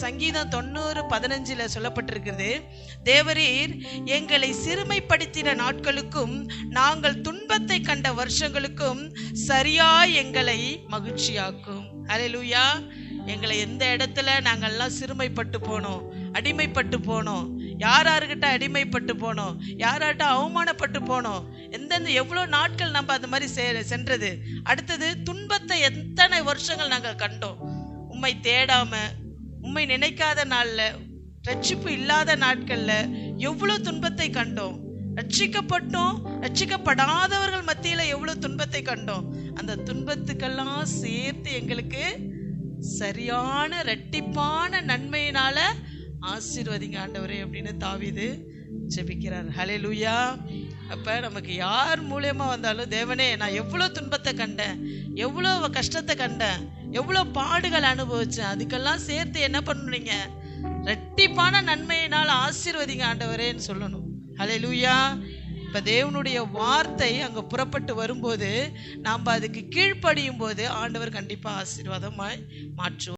சங்கீதம் 90:15 சொல்லப்பட்டிருக்கிறது, தேவரீர் எங்களை சிறுமைப்படுத்தின நாட்களுக்கும் நாங்கள் துன்பத்தை கண்ட வருஷங்களுக்கும் சரியாய் எங்களை மகிழ்ச்சியாக்கும். ஹல்லேலூயா. எங்களை எந்த இடத்துல நாங்கள்லாம் சிறுமைப்பட்டு போனோம், அடிமைப்பட்டு போனோம், யார்கிட்ட அடிமைப்பட்டு போனோம், யார்கிட்ட அவமானப்பட்டு போனோம், எந்தெந்த எவ்வளோ நாட்கள் நம்ம அந்த மாதிரி சென்றது. அடுத்தது துன்பத்தை எத்தனை வருஷங்கள் நாங்கள் கண்டோம். உம்மை தேடாம, உம்மை நினைக்காத நாள்ல, ரட்சிப்பு இல்லாத நாட்கள்ல எவ்வளவு துன்பத்தை கண்டோம். ரட்சிக்கப்பட்டோம், ரட்சிக்கப்படாதவர்கள் மத்தியில எவ்வளவு துன்பத்தை கண்டோம். அந்த துன்பத்துக்கெல்லாம் சேர்த்து எங்களுக்கு சரியான இரட்டிப்பான நன்மையினால ஆசீர்வதிங்க ஆண்டவரே அப்படின்னு தாவீது ஜெபிக்கிறார். ஹல்லேலூயா. அப்ப நமக்கு யார் மூலியமா வந்தாலும், தேவனே நான் எவ்வளவு துன்பத்தை கண்டேன், எவ்வளவு கஷ்டத்தை கண்டேன், எவ்வளவு பாடுகள் அனுபவிச்சேன், அதுக்கெல்லாம் சேர்த்து என்ன பண்ணுறீங்க, இரட்டிப்பான நன்மையினால் ஆசீர்வதிங்க ஆண்டவரேன்னு சொல்லணும். ஹல்லேலூயா. இப்ப தேவனுடைய வார்த்தை அங்க புறப்பட்டு வரும்போது நாம் அதுக்கு கீழ்ப்படியும் போது ஆண்டவர் கண்டிப்பா ஆசீர்வாதமாய் மாற்றுவார்.